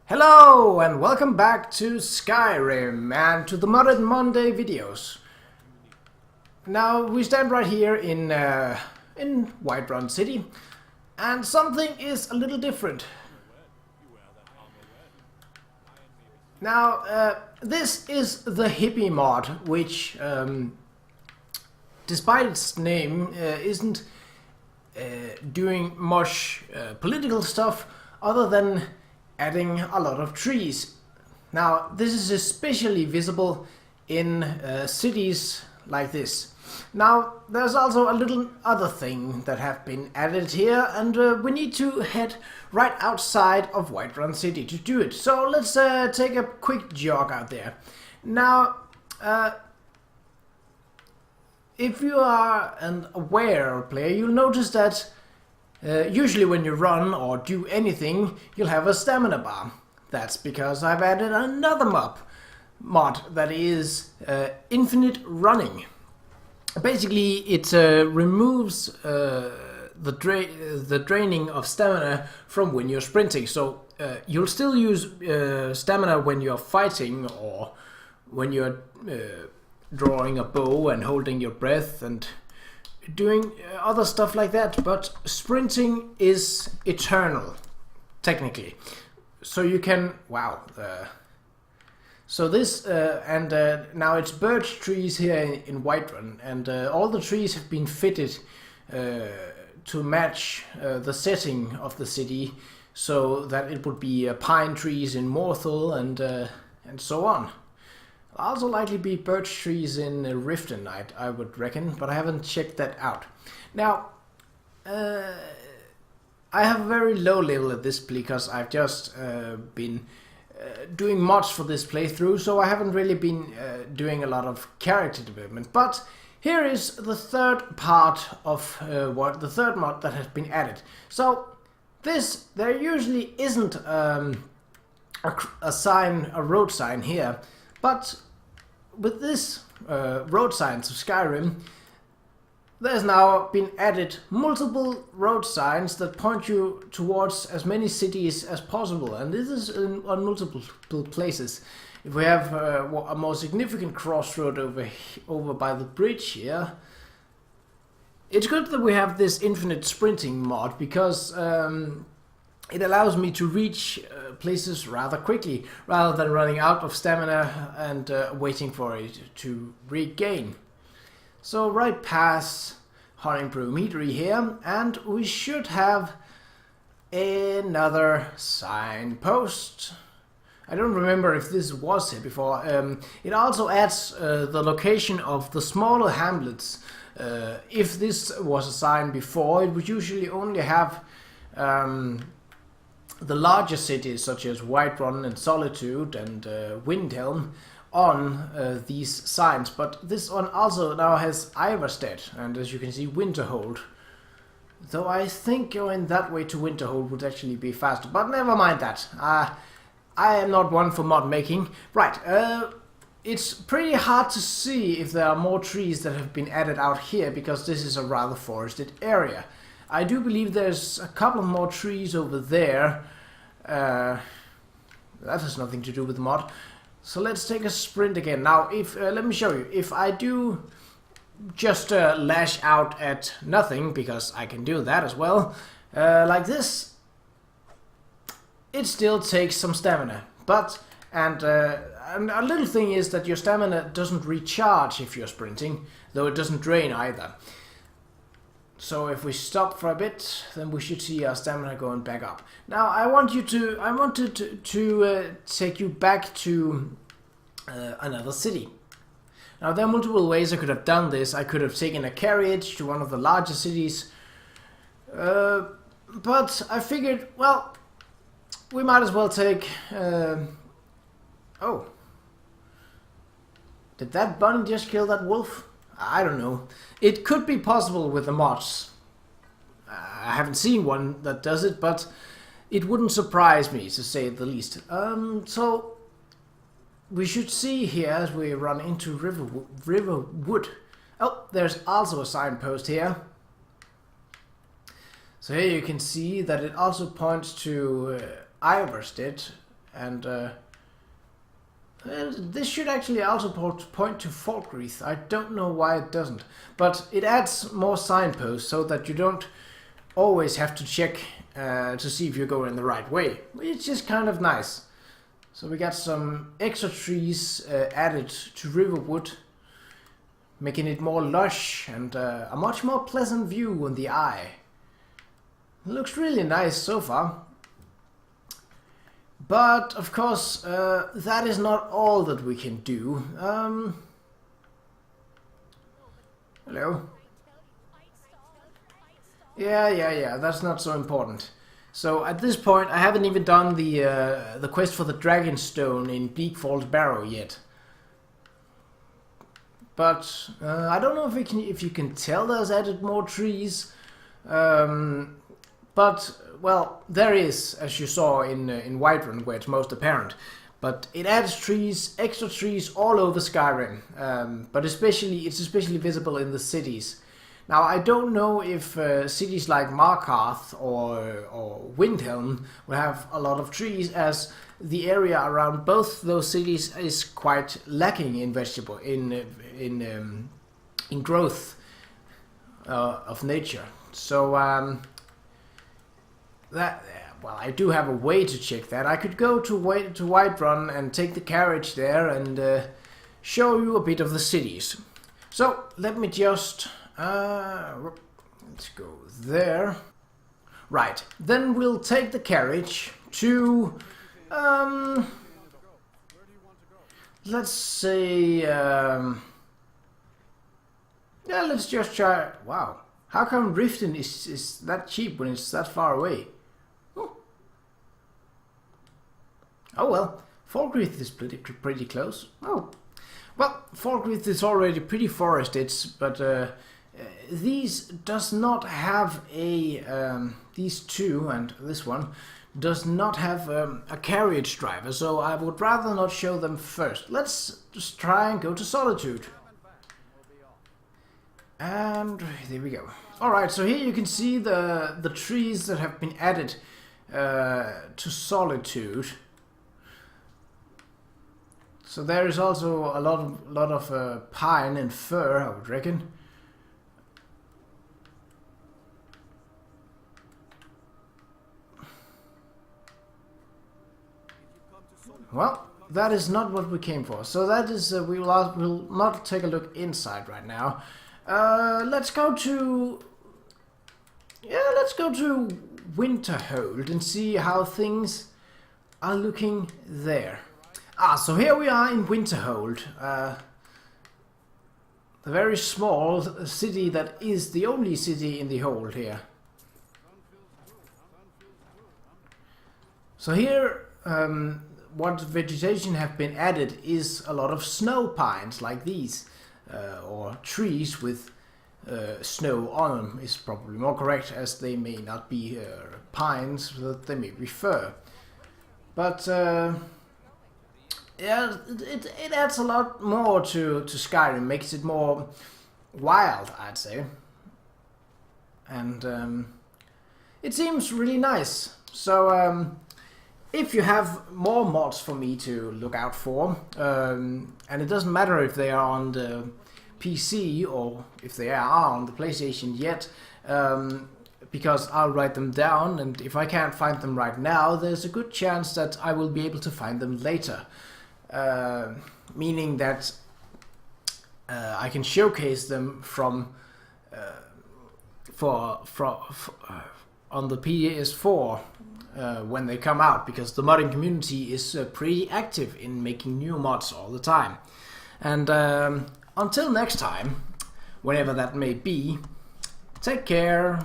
Hello and welcome back to Skyrim and to the Modded Monday videos. Now we stand right here in Whiterun City, and something is a little different. Now this is the hippie mod, which despite its name isn't doing much political stuff other than adding a lot of trees. Now this is especially visible in cities like this. Now there's also a little other thing that have been added here, and we need to head right outside of Whiterun City to do it. So let's take a quick jog out there. Now if you are an aware player, you'll notice that usually when you run or do anything, you'll have a stamina bar. That's because I've added another mod that is infinite running. Basically, it removes the draining of stamina from when you're sprinting. So you'll still use stamina when you're fighting or when you're drawing a bow and holding your breath and doing other stuff like that, but sprinting is eternal, technically. So you can, so this, now it's birch trees here in Whiterun, and all the trees have been fitted to match the setting of the city, so that it would be pine trees in Morthal and so on. Also likely be birch trees in Riften, I would reckon, but I haven't checked that out. Now, I have a very low level at this because I've just been doing mods for this playthrough, so I haven't really been doing a lot of character development. But here is the third part of the third mod that has been added. So there usually isn't a road sign here, but with this road signs of Skyrim, there's now been added multiple road signs that point you towards as many cities as possible, and this is on multiple places. If we have a more significant crossroad over by the bridge here, it's good that we have this infinite sprinting mod because it allows me to reach places rather quickly, rather than running out of stamina and waiting for it to regain. So right past Honningbrew Meadery here, and we should have another signpost. I don't remember if this was here before. It also adds the location of the smaller hamlets. If this was a sign before, it would usually only have the larger cities such as Whiterun and Solitude and Windhelm on these signs, but this one also now has Ivarstead and, as you can see, Winterhold. Though I think going that way to Winterhold would actually be faster, but never mind that. I am not one for mod making. Right, it's pretty hard to see if there are more trees that have been added out here because this is a rather forested area. I do believe there's a couple of more trees over there. That has nothing to do with the mod. So let's take a sprint again. Now, let me show you. If I do just lash out at nothing, because I can do that as well, like this, it still takes some stamina. But, and a little thing is that your stamina doesn't recharge if you're sprinting, though it doesn't drain either. So if we stop for a bit, then we should see our stamina going back up. Now I wanted to take you back to another city. Now there are multiple ways I could have done this. I could have taken a carriage to one of the larger cities, but I figured, well, we might as well take. Oh, did that bunny just kill that wolf? I don't know. It could be possible with the mods. I haven't seen one that does it, but it wouldn't surprise me, to say the least. So we should see here as we run into Riverwood. Oh, there's also a signpost here. So here you can see that it also points to Ivarstead, and this should actually also point to Falkreath. I don't know why it doesn't, but it adds more signposts so that you don't always have to check to see if you're going the right way. It's just kind of nice. So we got some extra trees added to Riverwood, making it more lush and a much more pleasant view on the eye. It looks really nice so far. But, of course, that is not all that we can do. Hello? Yeah, that's not so important. So, at this point, I haven't even done the quest for the Dragonstone in Bleak Falls Barrow yet. But, I don't know if you can tell there's added more trees. But, well, there is, as you saw in Whiterun, where it's most apparent. But it adds trees, extra trees all over Skyrim. But it's especially visible in the cities. Now, I don't know if cities like Markarth or Windhelm will have a lot of trees, as the area around both those cities is quite lacking in in growth of nature. So, well, I do have a way to check that. I could go to Whiterun and take the carriage there and show you a bit of the cities. So let me just let's go there. Right, then we'll take the carriage to let's say yeah, let's just try. Wow, how come Riften is that cheap when it's that far away? Oh well, Falkreath is pretty close. Oh, well, Falkreath is already pretty forested, but these does not have a these two and this one does not have a carriage driver, so I would rather not show them first. Let's just try and go to Solitude. And there we go. Alright, so here you can see the trees that have been added to Solitude. So there is also a lot of pine and fir, I would reckon. Well, that is not what we came for. So that is we'll not take a look inside right now. Let's go to Winterhold and see how things are looking there. So here we are in Winterhold, a very small city that is the only city in the hold here. So here, what vegetation have been added is a lot of snow pines like these, or trees with snow on them is probably more correct, as they may not be pines, but they may be fir. But yeah, it adds a lot more to Skyrim, makes it more wild, I'd say. And it seems really nice. So if you have more mods for me to look out for, and it doesn't matter if they are on the PC or if they are on the PlayStation yet, because I'll write them down, and if I can't find them right now, there's a good chance that I will be able to find them later. Meaning that I can showcase them from on the PS4 when they come out, because the modding community is pretty active in making new mods all the time. And until next time, whenever that may be, take care.